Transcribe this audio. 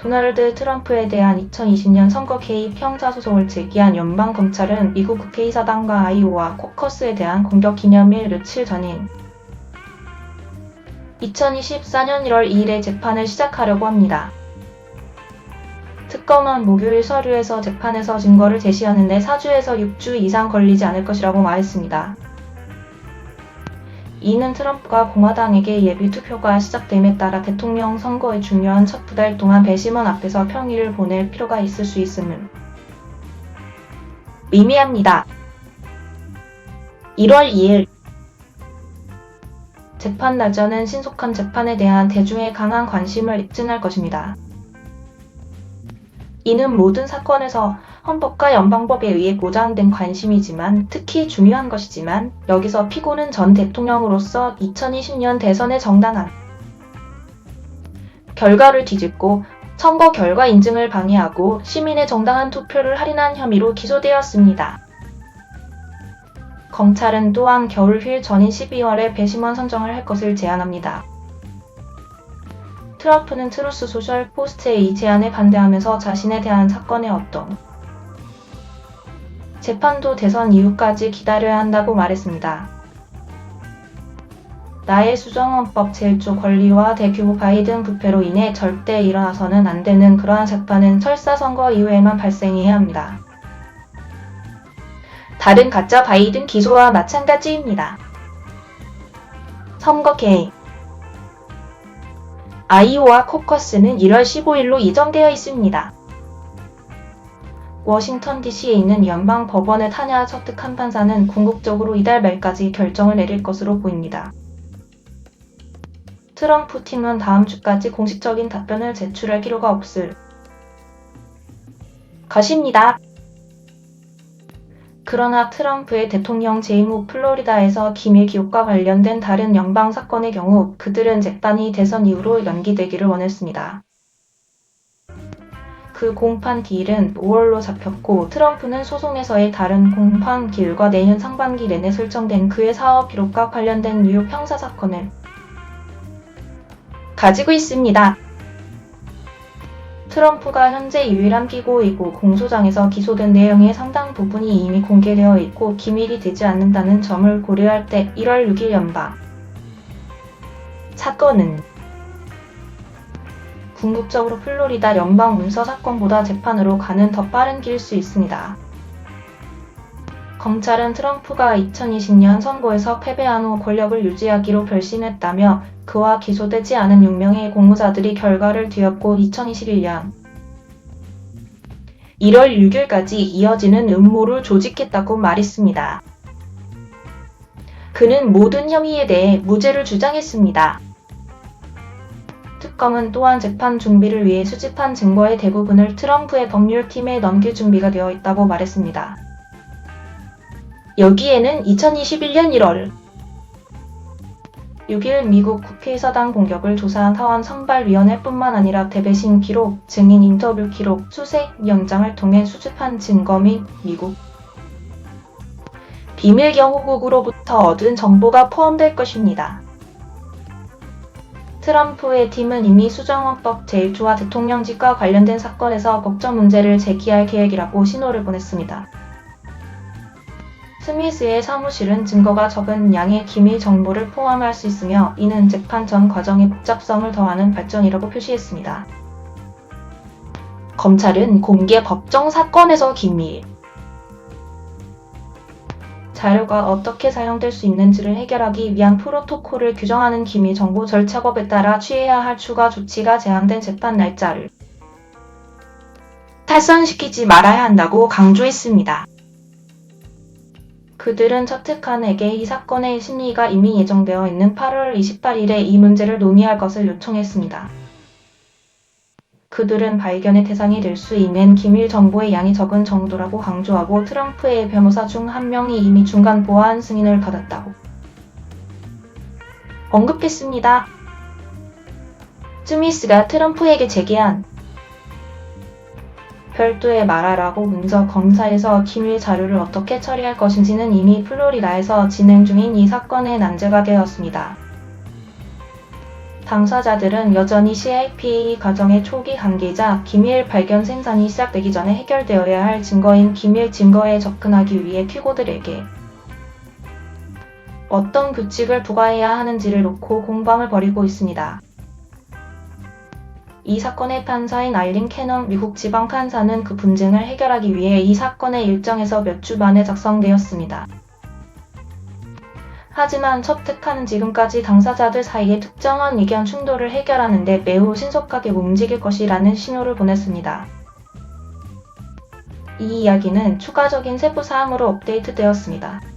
도널드 트럼프에 대한 2020년 선거 개입 형사소송을 제기한 연방검찰은 미국 국회의사당과 아이오와 코커스에 대한 공격 기념일 며칠 전인 2024년 1월 2일에 재판을 시작하려고 합니다. 특검은 목요일 서류에서 재판에서 증거를 제시하는 데 4주에서 6주 이상 걸리지 않을 것이라고 말했습니다. 이는 트럼프가 공화당에게 예비투표가 시작됨에 따라 대통령 선거의 중요한 첫 두 달 동안 배심원 앞에서 평일을 보낼 필요가 있을 수 있음을 의미합니다. 1월 2일 재판 날짜는 신속한 재판에 대한 대중의 강한 관심을 입증할 것입니다. 이는 모든 사건에서 헌법과 연방법에 의해 보장된 관심이지만 특히 중요한 것이지만 여기서 피고는 전 대통령으로서 2020년 대선의 정당한 결과를 뒤집고 선거 결과 인증을 방해하고 시민의 정당한 투표를 할인한 혐의로 기소되었습니다. 검찰은 또한 겨울휴일 전인 12월에 배심원 선정을 할 것을 제안합니다. 트럼프는 트루스 소셜 포스트의 이 제안에 반대하면서 자신에 대한 사건의 어떤 재판도 대선 이후까지 기다려야 한다고 말했습니다. 나의 수정헌법 제1조 권리와 대규모 바이든 부패로 인해 절대 일어나서는 안 되는 그러한 재판은 설사 선거 이후에만 발생해야 합니다. 다른 가짜 바이든 기소와 마찬가지입니다. 선거 개입 아이오와 코커스는 1월 15일로 예정되어 있습니다. 워싱턴 DC에 있는 연방 법원의 타냐 서특한 판사는 궁극적으로 이달 말까지 결정을 내릴 것으로 보입니다. 트럼프 팀은 다음 주까지 공식적인 답변을 제출할 필요가 없을 것입니다. 그러나 트럼프의 대통령 재임 후 플로리다에서 기밀 기록과 관련된 다른 연방 사건의 경우 그들은 재판이 대선 이후로 연기되기를 원했습니다. 그 공판 기일은 5월로 잡혔고 트럼프는 소송에서의 다른 공판 기일과 내년 상반기 내내 설정된 그의 사업 기록과 관련된 뉴욕 형사 사건을 가지고 있습니다. 트럼프가 현재 유일한 피고이고 공소장에서 기소된 내용의 상당 부분이 이미 공개되어 있고 기밀이 되지 않는다는 점을 고려할 때 1월 6일 연방 사건은 궁극적으로 플로리다 연방 문서 사건보다 재판으로 가는 더 빠른 길일 수 있습니다. 검찰은 트럼프가 2020년 선거에서 패배한 후 권력을 유지하기로 결심했다며 그와 기소되지 않은 6명의 공무자들이 결과를 뒤엎고 2021년 1월 6일까지 이어지는 음모를 조직했다고 말했습니다. 그는 모든 혐의에 대해 무죄를 주장했습니다. 특검은 또한 재판 준비를 위해 수집한 증거의 대부분을 트럼프의 법률팀에 넘길 준비가 되어 있다고 말했습니다. 여기에는 2021년 1월 6일 미국 국회의사당 공격을 조사한 하원 선발위원회뿐만 아니라 대배신 기록, 증인 인터뷰 기록, 수색 영장을 통해 수집한 증거 및 미국 비밀 경호국으로부터 얻은 정보가 포함될 것입니다. 트럼프의 팀은 이미 수정헌법 제1조와 대통령직과 관련된 사건에서 법적 문제를 제기할 계획이라고 신호를 보냈습니다. 스미스의 사무실은 증거가 적은 양의 기밀 정보를 포함할 수 있으며 이는 재판 전 과정의 복잡성을 더하는 발전이라고 표시했습니다. 검찰은 공개 법정 사건에서 기밀 자료가 어떻게 사용될 수 있는지를 해결하기 위한 프로토콜을 규정하는 기밀 정보 절차법에 따라 취해야 할 추가 조치가 제한된 재판 날짜를 탈선시키지 말아야 한다고 강조했습니다. 그들은 처특한에게 이 사건의 심리가 이미 예정되어 있는 8월 28일에 이 문제를 논의할 것을 요청했습니다. 그들은 발견의 대상이 될 수 있는 기밀 정보의 양이 적은 정도라고 강조하고 트럼프의 변호사 중 한 명이 이미 중간 보안 승인을 받았다고 언급했습니다. 스미스가 트럼프에게 제기한 별도의 말하라고 문서 검사에서 기밀 자료를 어떻게 처리할 것인지는 이미 플로리다에서 진행 중인 이 사건의 난제가 되었습니다. 당사자들은 여전히 CIPA 과정의 초기 단계이자 기밀 발견 생산이 시작되기 전에 해결되어야 할 증거인 기밀 증거에 접근하기 위해 피고들에게 어떤 규칙을 부과해야 하는지를 놓고 공방을 벌이고 있습니다. 이 사건의 판사인 아일린 캐넌 미국 지방 판사는 그 분쟁을 해결하기 위해 이 사건의 일정에서 몇 주 만에 작성되었습니다. 하지만 첫 특화는 지금까지 당사자들 사이의 특정한 의견 충돌을 해결하는 데 매우 신속하게 움직일 것이라는 신호를 보냈습니다. 이 이야기는 추가적인 세부 사항으로 업데이트되었습니다.